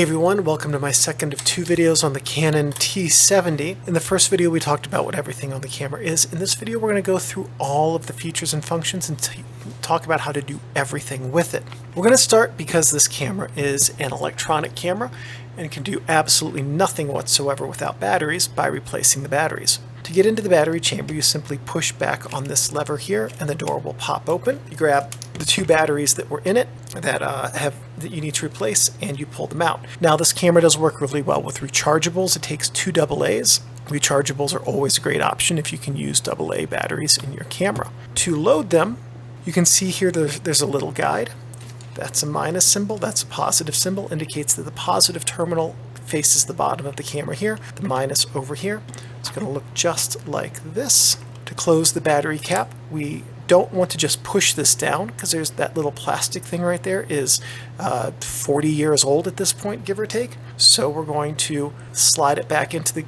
Hey everyone, welcome to my second of two videos on the Canon T70. In the first video we talked about what everything on the camera is. In this video we're going to go through all of the features and functions and talk about how to do everything with it. We're going to start because this camera is an electronic camera and can do absolutely nothing whatsoever without batteries by replacing the batteries. To get into the battery chamber, you simply push back on this lever here and the door will pop open. You grab the two batteries that were in it that you need to replace and you pull them out. Now this camera does work really well with rechargeables. It takes two AA's. Rechargeables are always a great option if you can use AA batteries in your camera. To load them, you can see here there's a little guide. That's a minus symbol, that's a positive symbol, indicates that the positive terminal faces the bottom of the camera here, the minus over here. It's going to look just like this. To close the battery cap, we don't want to just push this down because there's that little plastic thing right there is 40 years old at this point, give or take. So we're going to slide it back into the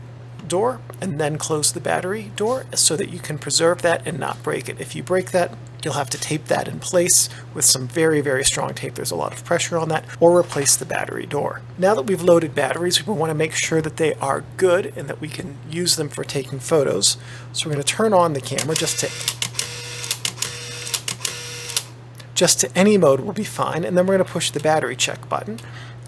door and then close the battery door so that you can preserve that and not break it. If you break that, you'll have to tape that in place with some very, very strong tape. There's a lot of pressure on that, or replace the battery door. Now that we've loaded batteries, we want to make sure that they are good and that we can use them for taking photos. So we're going to turn on the camera just to any mode will be fine, and then we're going to push the battery check button,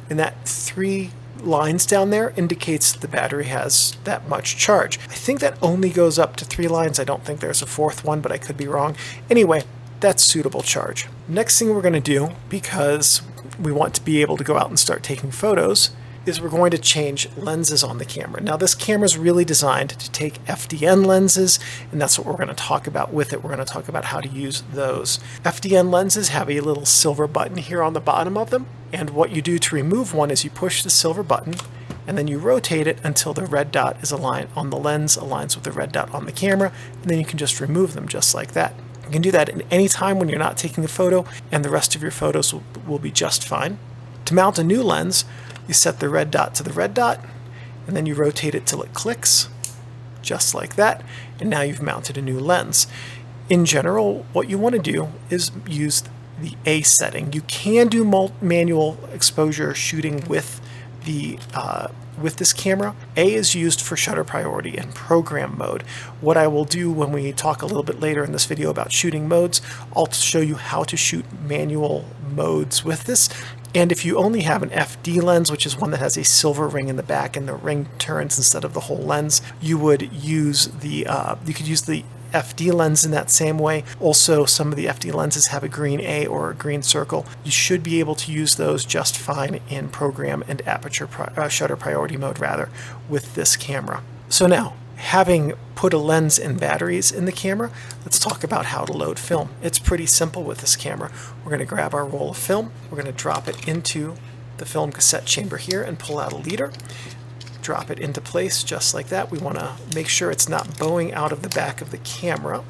and that 3 lines down there indicates that the battery has that much charge. I think that only goes up to 3 lines. I don't think there's a 4th one, but I could be wrong. Anyway, that's suitable charge. Next thing we're going to do, because we want to be able to go out and start taking photos, is we're going to change lenses on the camera. Now this camera is really designed to take FDN lenses, and that's what we're going to talk about with it. We're going to talk about how to use those. FDN lenses have a little silver button here on the bottom of them, and what you do to remove one is you push the silver button and then you rotate it until the red dot is aligned on the lens, aligns with the red dot on the camera, and then you can just remove them just like that. You can do that at any time when you're not taking a photo, and the rest of your photos will be just fine. To mount a new lens, you set the red dot to the red dot, and then you rotate it till it clicks, just like that, and now you've mounted a new lens. In general, what you want to do is use the A setting. You can do manual exposure shooting with this camera. A is used for shutter priority and program mode. What I will do when we talk a little bit later in this video about shooting modes, I'll show you how to shoot manual modes with this. And if you only have an FD lens, which is one that has a silver ring in the back and the ring turns instead of the whole lens, you would use you could use the FD lens in that same way. Also, some of the FD lenses have a green A or a green circle. You should be able to use those just fine in program and aperture shutter priority mode rather with this camera. So now, having put a lens and batteries in the camera, let's talk about how to load film. It's pretty simple with this camera. We're going to grab our roll of film, we're going to drop it into the film cassette chamber here and pull out a leader. Drop it into place just like that. We want to make sure it's not bowing out of the back of the camera.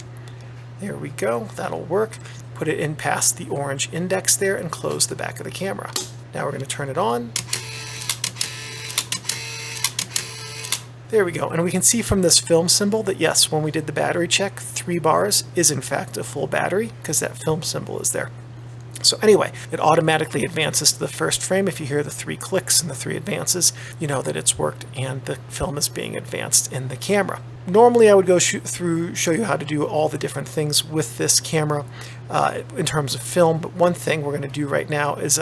There we go, that'll work. Put it in past the orange index there and close the back of the camera. Now we're going to turn it on. There we go, and we can see from this film symbol that yes, when we did the battery check, 3 bars is in fact a full battery because that film symbol is there. So anyway, it automatically advances to the first frame. If you hear the 3 clicks and the 3 advances, you know that it's worked and the film is being advanced in the camera. Normally I would go show you how to do all the different things with this camera in terms of film, but one thing we're going to do right now is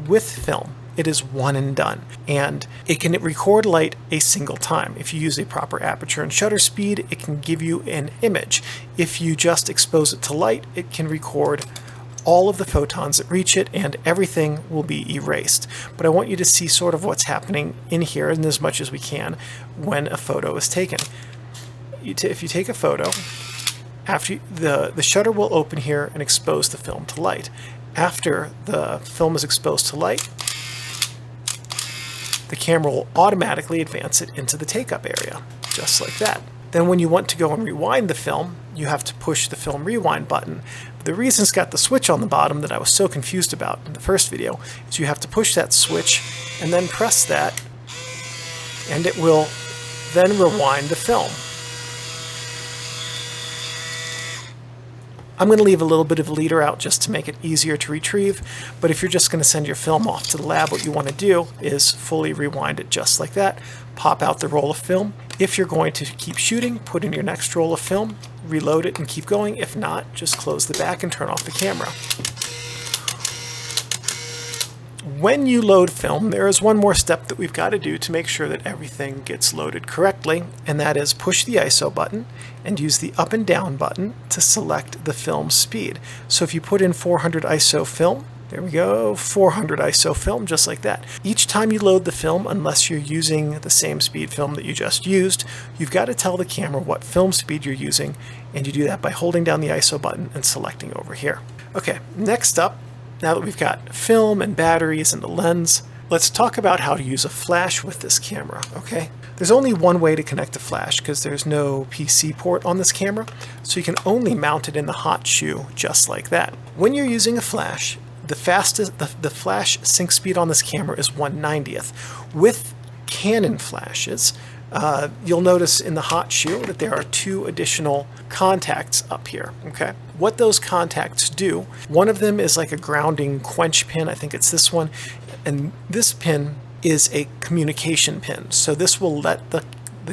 with film, it is one and done, and it can record light a single time. If you use a proper aperture and shutter speed, it can give you an image. If you just expose it to light, it can record all of the photons that reach it and everything will be erased. But I want you to see sort of what's happening in here and as much as we can when a photo is taken. If you take a photo, after the shutter will open here and expose the film to light. After the film is exposed to light, the camera will automatically advance it into the take-up area, just like that. Then when you want to go and rewind the film, you have to push the film rewind button. The reason it's got the switch on the bottom that I was so confused about in the first video is you have to push that switch and then press that, and it will then rewind the film. I'm going to leave a little bit of a leader out just to make it easier to retrieve, but if you're just going to send your film off to the lab, what you want to do is fully rewind it just like that, pop out the roll of film. If you're going to keep shooting, put in your next roll of film, reload it and keep going. If not, just close the back and turn off the camera. When you load film, there is one more step that we've got to do to make sure that everything gets loaded correctly, and that is push the ISO button and use the up and down button to select the film speed. So if you put in 400 ISO film, there we go, 400 ISO film, just like that. Each time you load the film, unless you're using the same speed film that you just used, you've got to tell the camera what film speed you're using, and you do that by holding down the ISO button and selecting over here. Okay, next up, now that we've got film and batteries and the lens, let's talk about how to use a flash with this camera, okay? There's only one way to connect a flash because there's no PC port on this camera, so you can only mount it in the hot shoe just like that. When you're using a flash, the flash sync speed on this camera is 1/90th. With Canon flashes, you'll notice in the hot shoe that there are 2 additional contacts up here, okay? What those contacts do, one of them is like a grounding quench pin, I think it's this one, and this pin is a communication pin. So this will let the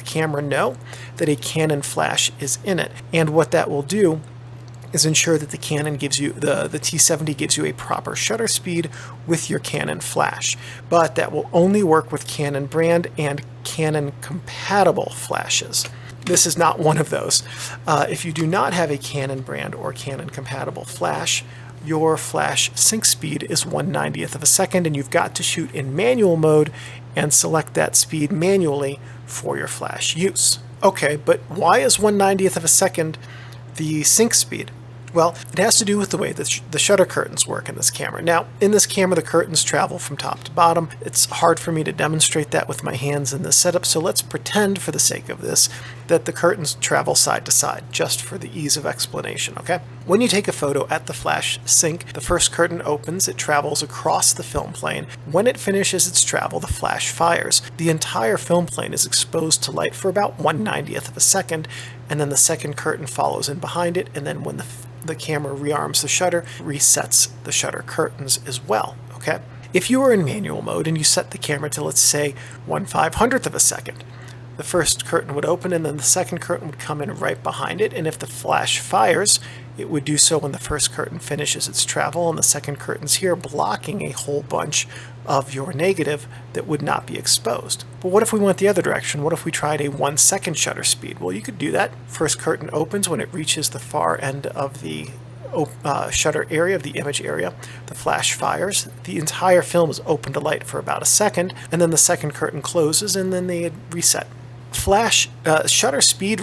camera know that a Canon flash is in it. And what that will do is ensure that the Canon gives you, the T70 gives you a proper shutter speed with your Canon flash. But that will only work with Canon brand and Canon compatible flashes. This is not one of those. If you do not have a Canon brand or Canon compatible flash, your flash sync speed is 1/90th of a second, and you've got to shoot in manual mode and select that speed manually for your flash use. Okay, but why is 1/90th of a second the sync speed? Well, it has to do with the way that the shutter curtains work in this camera. Now, in this camera, the curtains travel from top to bottom. It's hard for me to demonstrate that with my hands in this setup, so let's pretend, for the sake of this, that the curtains travel side to side, just for the ease of explanation, okay? When you take a photo at the flash sync, the first curtain opens, it travels across the film plane. When it finishes its travel, the flash fires. The entire film plane is exposed to light for about 1/90th of a second, and then the second curtain follows in behind it, and then when the camera rearms the shutter, resets the shutter curtains as well, okay? If you were in manual mode and you set the camera to, let's say, 1/500th of a second, the first curtain would open and then the second curtain would come in right behind it, and if the flash fires, it would do so when the first curtain finishes its travel, and the second curtain's here blocking a whole bunch of your negative that would not be exposed. But what if we went the other direction? What if we tried a 1-second shutter speed? Well, you could do that. First curtain opens when it reaches the far end of the shutter area, of the image area. The flash fires. The entire film is open to light for about a second, and then the second curtain closes, and then they reset. Shutter speed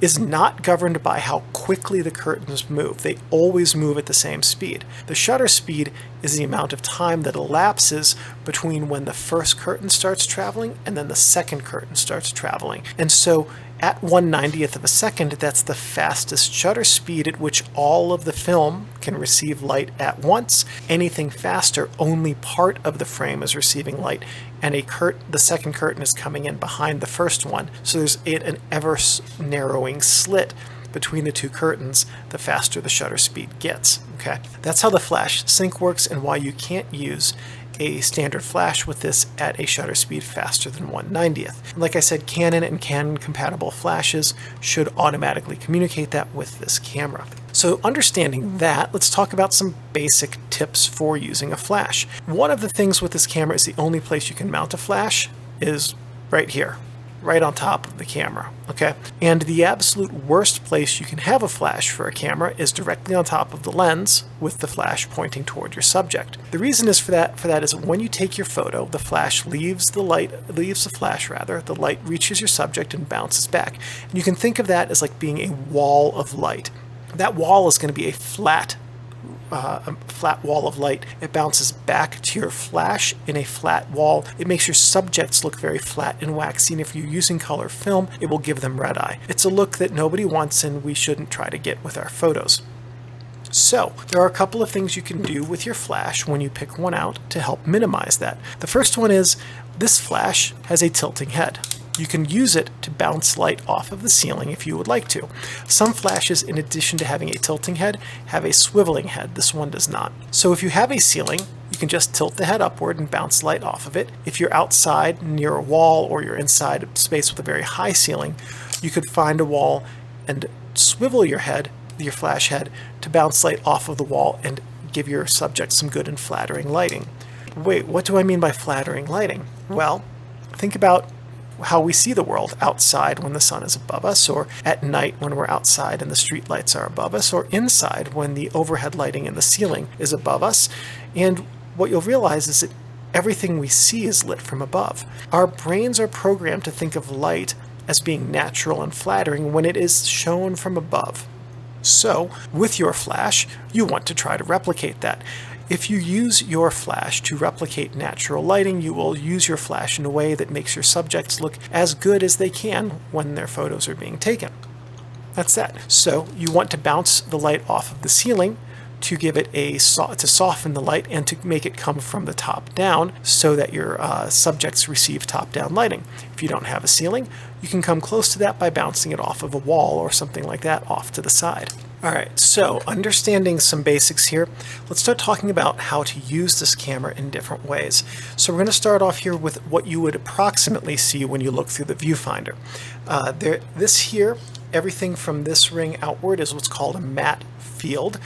is not governed by how quickly the curtains move. They always move at the same speed. The shutter speed is the amount of time that elapses between when the first curtain starts traveling and then the second curtain starts traveling. And so at 1/90th of a second, that's the fastest shutter speed at which all of the film can receive light at once. Anything faster, only part of the frame is receiving light, and the second curtain is coming in behind the first one. So there's an ever narrowing slit between the 2 curtains the faster the shutter speed gets. Okay, that's how the flash sync works and why you can't use a standard flash with this at a shutter speed faster than 1/90th. Like I said, Canon and Canon compatible flashes should automatically communicate that with this camera. So understanding that, let's talk about some basic tips for using a flash. One of the things with this camera is the only place you can mount a flash is right here, right on top of the camera, okay? And the absolute worst place you can have a flash for a camera is directly on top of the lens with the flash pointing toward your subject. The reason is for that is when you take your photo, the flash leaves the light reaches your subject and bounces back. And you can think of that as like being a wall of light. That wall is going to be a flat wall of light. It bounces back to your flash in a flat wall. It makes your subjects look very flat and waxy, and if you're using color film, it will give them red eye. It's a look that nobody wants and we shouldn't try to get with our photos. So, there are a couple of things you can do with your flash when you pick one out to help minimize that. The first one is this flash has a tilting head. You can use it to bounce light off of the ceiling if you would like to. Some flashes, in addition to having a tilting head, have a swiveling head. This one does not. So if you have a ceiling, you can just tilt the head upward and bounce light off of it. If you're outside near a wall or you're inside a space with a very high ceiling, you could find a wall and swivel your head, your flash head, to bounce light off of the wall and give your subject some good and flattering lighting. Wait, what do I mean by flattering lighting? Well, think about how we see the world outside when the sun is above us, or at night when we're outside and the street lights are above us, or inside when the overhead lighting in the ceiling is above us. And what you'll realize is that everything we see is lit from above. Our brains are programmed to think of light as being natural and flattering when it is shown from above. So, with your flash, you want to try to replicate that. If you use your flash to replicate natural lighting, you will use your flash in a way that makes your subjects look as good as they can when their photos are being taken. That's that. So you want to bounce the light off of the ceiling to give it to soften the light and to make it come from the top down so that your subjects receive top-down lighting. If you don't have a ceiling, you can come close to that by bouncing it off of a wall or something like that off to the side. Alright, so understanding some basics here, let's start talking about how to use this camera in different ways. So we're going to start off here with what you would approximately see when you look through the viewfinder. This here, everything from this ring outward is what's called a matte field.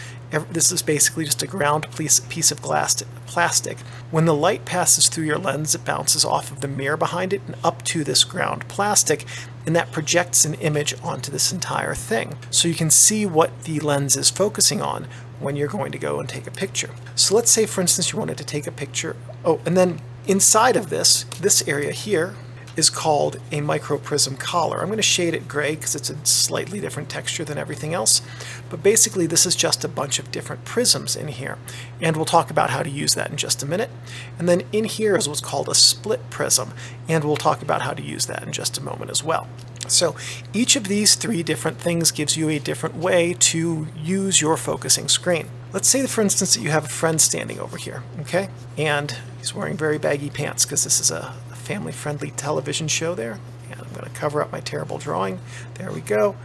This is basically just a ground piece of plastic. When the light passes through your lens, it bounces off of the mirror behind it and up to this ground plastic, and that projects an image onto this entire thing. So you can see what the lens is focusing on when you're going to go and take a picture. So let's say, for instance, you wanted to take a picture. Oh, and then inside of this area here is called a microprism collar. I'm going to shade it gray because it's a slightly different texture than everything else. But basically this is just a bunch of different prisms in here. And we'll talk about how to use that in just a minute. And then in here is what's called a split prism. And we'll talk about how to use that in just a moment as well. So each of these three different things gives you a different way to use your focusing screen. Let's say, for instance, that you have a friend standing over here, okay? And he's wearing very baggy pants because this is a family-friendly television show there. And I'm going to cover up my terrible drawing. There we go.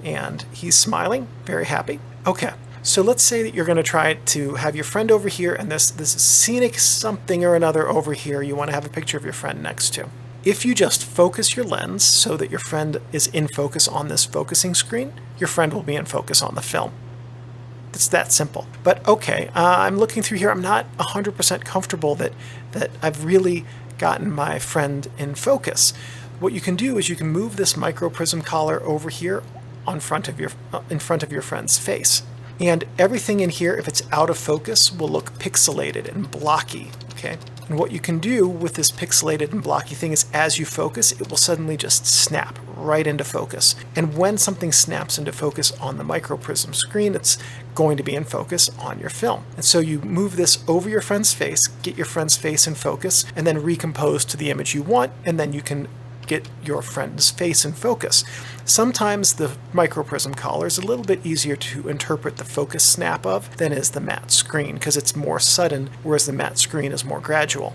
And he's smiling, very happy. Okay, so let's say that you're going to try to have your friend over here and this scenic something or another over here you want to have a picture of your friend next to. If you just focus your lens so that your friend is in focus on this focusing screen, your friend will be in focus on the film. It's that simple. But okay, I'm looking through here. I'm not 100% comfortable that I've really gotten my friend in focus. What you can do is you can move this microprism collar over here in front of your friend's face. And everything in here, if it's out of focus, will look pixelated and blocky, okay? And what you can do with this pixelated and blocky thing is as you focus, it will suddenly just snap right into focus. And when something snaps into focus on the microprism screen, it's going to be in focus on your film. And so you move this over your friend's face, get your friend's face in focus, and then recompose to the image you want, and then you can get your friend's face in focus. Sometimes the microprism collar is a little bit easier to interpret the focus snap of than is the matte screen because it's more sudden, whereas the matte screen is more gradual.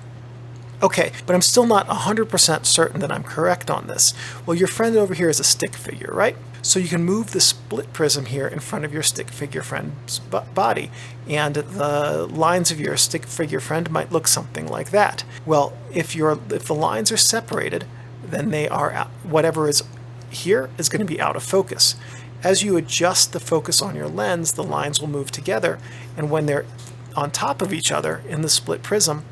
Okay, but I'm still not 100% certain that I'm correct on this. Well, your friend over here is a stick figure, right? So you can move the split prism here in front of your stick figure friend's body, and the lines of your stick figure friend might look something like that. Well, if the lines are separated, then they are whatever is here is going to be out of focus. As you adjust the focus on your lens, the lines will move together, and when they're on top of each other in the split prism,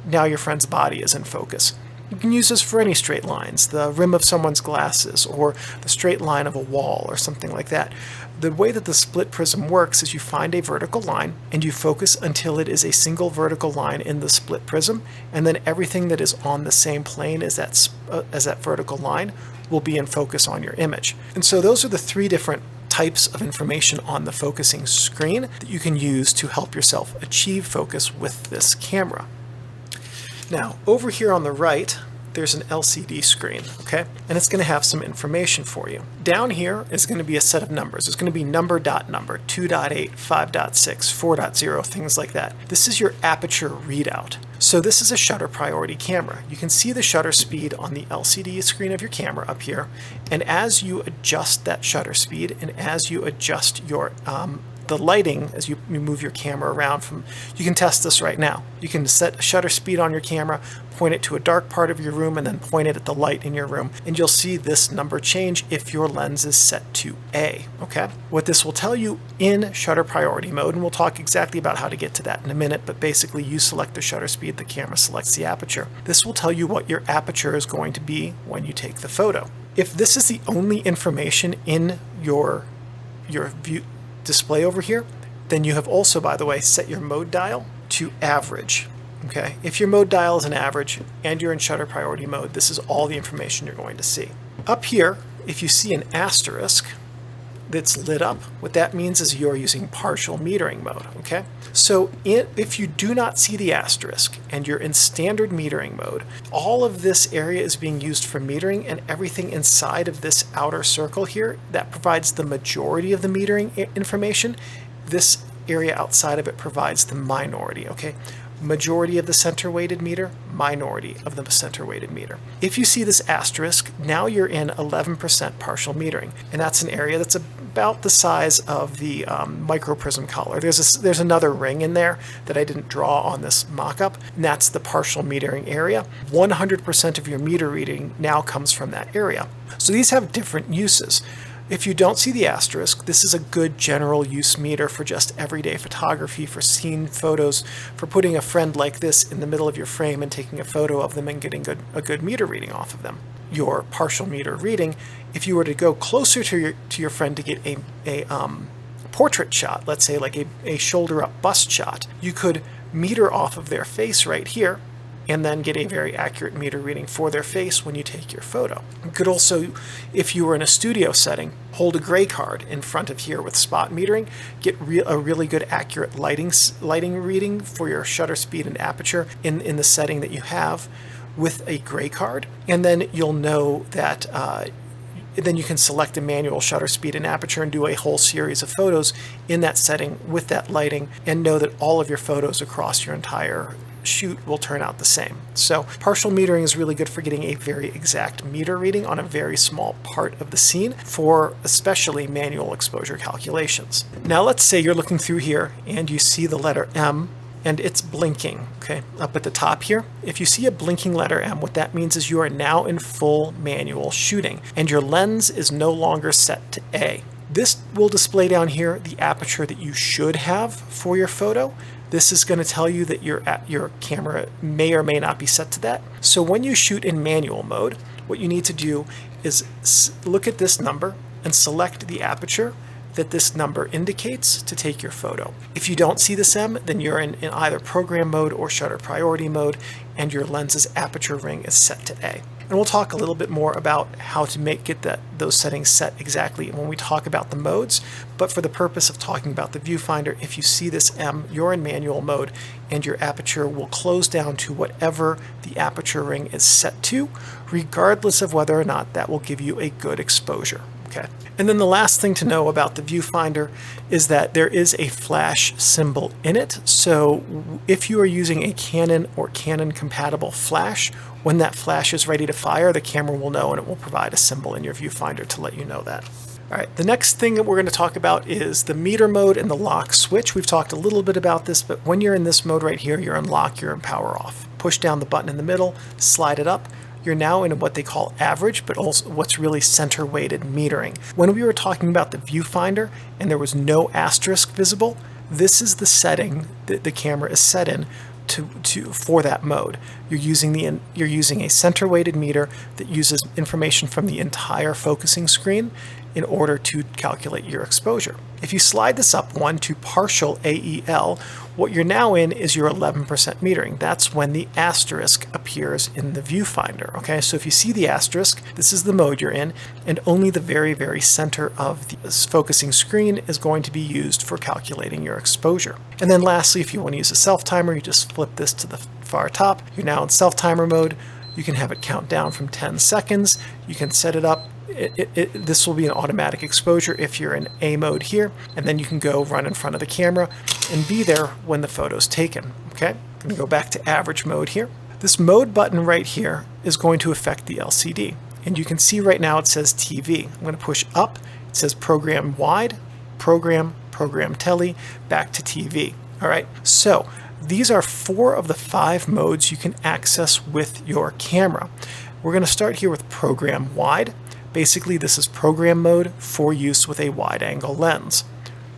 now your friend's body is in focus. You can use this for any straight lines, the rim of someone's glasses, or the straight line of a wall, or something like that. The way that the split prism works is you find a vertical line, and you focus until it is a single vertical line in the split prism, and then everything that is on the same plane as that vertical line will be in focus on your image. And so those are the three different types of information on the focusing screen that you can use to help yourself achieve focus with this camera. Now, over here on the right, there's an LCD screen, okay? And it's going to have some information for you. Down here is going to be a set of numbers. It's going to be number, 2.8, 5.6, 4.0, things like that. This is your aperture readout. So this is a shutter priority camera. You can see the shutter speed on the LCD screen of your camera up here. And as you adjust that shutter speed and as you adjust your the lighting, as you move your camera around from, you can test this right now. You can set a shutter speed on your camera, point it to a dark part of your room, and then point it at the light in your room, and you'll see this number change if your lens is set to A, okay? What this will tell you in shutter priority mode, and we'll talk exactly about how to get to that in a minute, but basically you select the shutter speed, the camera selects the aperture. This will tell you what your aperture is going to be when you take the photo. If this is the only information in your view display over here, then you have also, by the way, set your mode dial to average. Okay, if your mode dial is an average and you're in shutter priority mode, this is all the information you're going to see. Up here, if you see an asterisk that's lit up, what that means is you're using partial metering mode, okay? So if you do not see the asterisk and you're in standard metering mode, all of this area is being used for metering, and everything inside of this outer circle here that provides the majority of the metering information, this area outside of it provides the minority, okay? Majority of the center weighted meter, minority of the center weighted meter. If you see this asterisk, now you're in 11% partial metering, and that's an area that's about the size of the microprism collar. There's another ring in there that I didn't draw on this mock-up, and that's the partial metering area. 100% of your meter reading now comes from that area. So these have different uses. If you don't see the asterisk, this is a good general use meter for just everyday photography, for scene photos, for putting a friend like this in the middle of your frame and taking a photo of them and getting a good meter reading off of them. Your partial meter reading, if you were to go closer to your friend to get a portrait shot, let's say like a shoulder up bust shot, you could meter off of their face right here and then get a very accurate meter reading for their face when you take your photo. You could also, if you were in a studio setting, hold a gray card in front of here with spot metering, get a really good accurate lighting reading for your shutter speed and aperture in the setting that you have with a gray card, and then you'll know that then you can select a manual shutter speed and aperture and do a whole series of photos in that setting with that lighting, and know that all of your photos across your entire shoot will turn out the same. So partial metering is really good for getting a very exact meter reading on a very small part of the scene for especially manual exposure calculations. Now let's say you're looking through here and you see the letter M and it's blinking, okay, up at the top here. If you see a blinking letter M, what that means is you are now in full manual shooting and your lens is no longer set to A. This will display down here the aperture that you should have for your photo. This is going to tell you that your camera may or may not be set to that. So when you shoot in manual mode, what you need to do is look at this number and select the aperture that this number indicates to take your photo. If you don't see this M, then you're in either program mode or shutter priority mode, and your lens's aperture ring is set to A. And we'll talk a little bit more about how to get those settings set exactly when we talk about the modes. But for the purpose of talking about the viewfinder, if you see this M, you're in manual mode, and your aperture will close down to whatever the aperture ring is set to, regardless of whether or not that will give you a good exposure. Okay. And then the last thing to know about the viewfinder is that there is a flash symbol in it. So if you are using a Canon or Canon compatible flash, when that flash is ready to fire, the camera will know and it will provide a symbol in your viewfinder to let you know that. All right, the next thing that we're going to talk about is the meter mode and the lock switch. We've talked a little bit about this, but when you're in this mode right here, you're in lock, you're in power off. Push down the button in the middle, slide it up. You're now in what they call average, but also what's really center weighted metering. When we were talking about the viewfinder and there was no asterisk visible, this is the setting that the camera is set in for that mode. You're using a center weighted meter that uses information from the entire focusing screen in order to calculate your exposure. If you slide this up one to partial AEL, what you're now in is your 11% metering. That's when the asterisk appears in the viewfinder. Okay, so if you see the asterisk, this is the mode you're in, and only the very, very center of the focusing screen is going to be used for calculating your exposure. And then lastly, if you want to use a self timer, you just flip this to the far top. You're now in self timer mode. You can have it count down from 10 seconds. You can set it up. This will be an automatic exposure if you're in A mode here, and then you can go run in front of the camera and be there when the photo's taken. Okay, I'm going to go back to average mode here. This mode button right here is going to affect the LCD, and you can see right now it says TV. I'm going to push up. It says program wide, program tele, back to TV. All right, so these are 4 of the 5 modes you can access with your camera. We're going to start here with program wide. Basically, this is program mode for use with a wide-angle lens.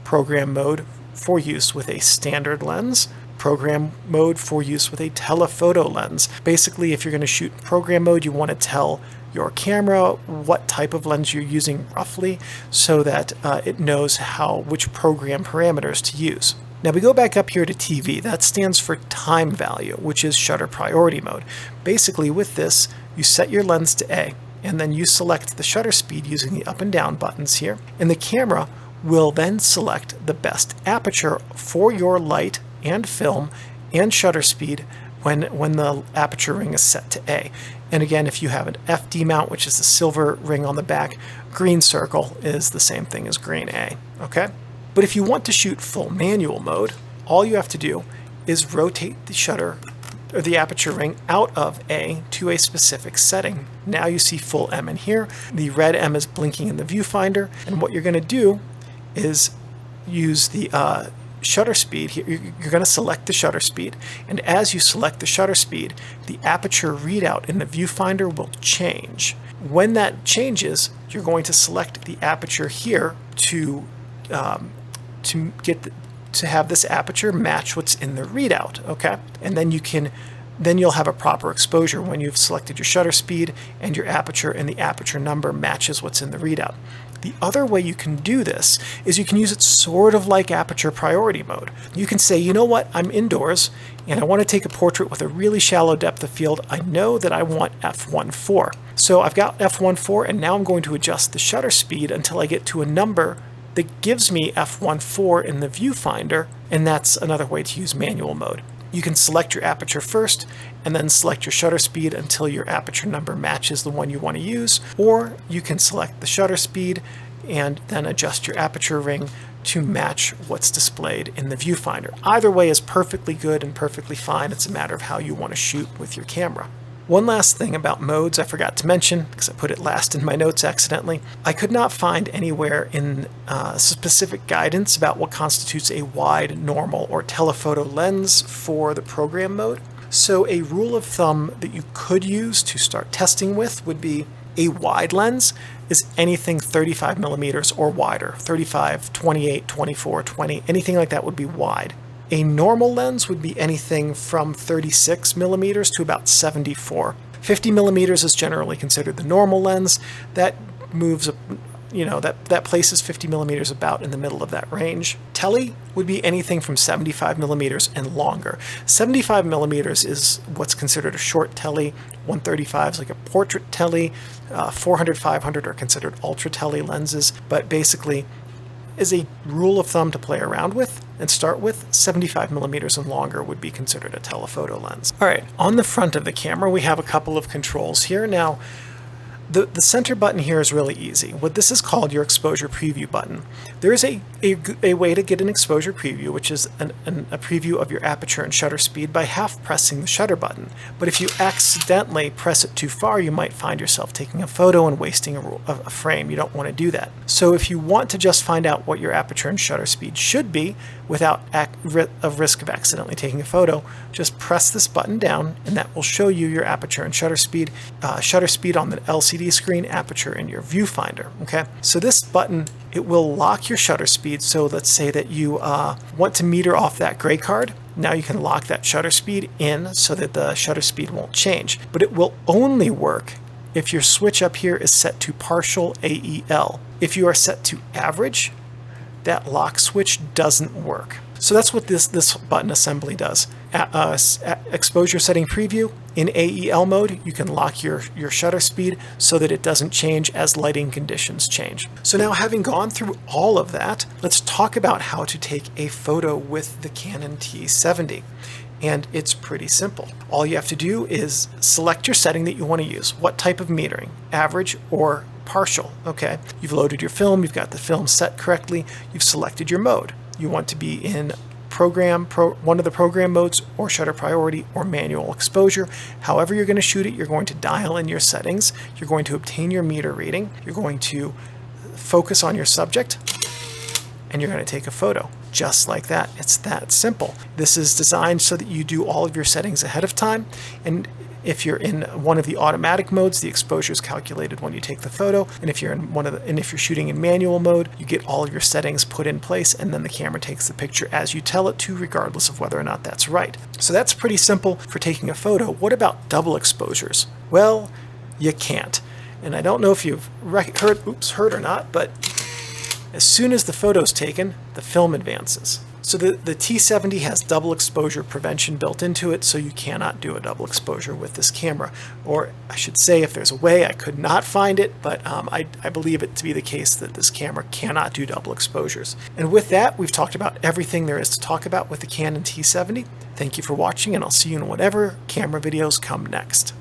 Program mode for use with a standard lens. Program mode for use with a telephoto lens. Basically, if you're going to shoot in program mode, you want to tell your camera what type of lens you're using roughly so that it knows which program parameters to use. Now we go back up here to TV. That stands for time value, which is shutter priority mode. Basically, with this, you set your lens to A, and then you select the shutter speed using the up and down buttons here, and the camera will then select the best aperture for your light and film and shutter speed when the aperture ring is set to A. And again, if you have an FD mount, which is the silver ring on the back, green circle is the same thing as green A, okay? But if you want to shoot full manual mode, all you have to do is rotate the shutter or the aperture ring out of A to a specific setting. Now you see full M in here. The red M is blinking in the viewfinder, and what you're going to do is use the shutter speed here. You're going to select the shutter speed, and as you select the shutter speed, the aperture readout in the viewfinder will change. When that changes, you're going to select the aperture here to have this aperture match what's in the readout, okay? And then you'll have a proper exposure when you've selected your shutter speed and your aperture, and the aperture number matches what's in the readout. The other way you can do this is you can use it sort of like aperture priority mode. You can say, you know what, I'm indoors and I want to take a portrait with a really shallow depth of field. I know that I want f1.4. So I've got f1.4, and now I'm going to adjust the shutter speed until I get to a number that gives me f1.4 in the viewfinder, and that's another way to use manual mode. You can select your aperture first and then select your shutter speed until your aperture number matches the one you want to use, or you can select the shutter speed and then adjust your aperture ring to match what's displayed in the viewfinder. Either way is perfectly good and perfectly fine. It's a matter of how you want to shoot with your camera. One last thing about modes I forgot to mention, because I put it last in my notes accidentally. I could not find anywhere in specific guidance about what constitutes a wide, normal, or telephoto lens for the program mode. So a rule of thumb that you could use to start testing with would be a wide lens is anything 35 millimeters or wider. 35, 28, 24, 20, anything like that would be wide. A normal lens would be anything from 36 millimeters to about 74. 50 millimeters is generally considered the normal lens. That moves, that places 50 millimeters about in the middle of that range. Tele would be anything from 75 millimeters and longer. 75 millimeters is what's considered a short tele. 135 is like a portrait tele. 400, 500 are considered ultra tele lenses, but basically, as a rule of thumb to play around with and start with, 75 millimeters and longer would be considered a telephoto lens. All right, on the front of the camera, we have a couple of controls here. Now, the center button here is really easy. What this is called your exposure preview button. There is a way to get an exposure preview, which is a preview of your aperture and shutter speed by half pressing the shutter button. But if you accidentally press it too far, you might find yourself taking a photo and wasting a frame. You don't want to do that. So if you want to just find out what your aperture and shutter speed should be without a risk of accidentally taking a photo, just press this button down, and that will show you your aperture and shutter speed on the LCD screen, aperture in your viewfinder. Okay, so this button, it will lock your shutter speed. So let's say that you want to meter off that gray card. Now you can lock that shutter speed in so that the shutter speed won't change. But it will only work if your switch up here is set to partial AEL. If you are set to average, that lock switch doesn't work. So that's what this button assembly does. Exposure setting preview. In AEL mode, you can lock your shutter speed so that it doesn't change as lighting conditions change. So now, having gone through all of that, let's talk about how to take a photo with the Canon T70. and it's pretty simple. All you have to do is select your setting that you want to use. What type of metering? Average or partial? Okay. You've loaded your film, you've got the film set correctly, you've selected your mode. You want to be in one of the program modes, or shutter priority, or manual exposure. However you're going to shoot it, you're going to dial in your settings, you're going to obtain your meter reading, you're going to focus on your subject, and you're going to take a photo. Just like that. It's that simple. This is designed so that you do all of your settings ahead of time, and if you're in one of the automatic modes, the exposure is calculated when you take the photo, and if you're shooting in manual mode, you get all of your settings put in place, and then the camera takes the picture as you tell it to, regardless of whether or not that's right. So that's pretty simple for taking a photo. What about double exposures? Well, you can't. And I don't know if you've heard or not, but as soon as the photo's taken, the film advances. So the T70 has double exposure prevention built into it, so you cannot do a double exposure with this camera. Or I should say, if there's a way, I could not find it, but I believe it to be the case that this camera cannot do double exposures. And with that, we've talked about everything there is to talk about with the Canon T70. Thank you for watching, and I'll see you in whatever camera videos come next.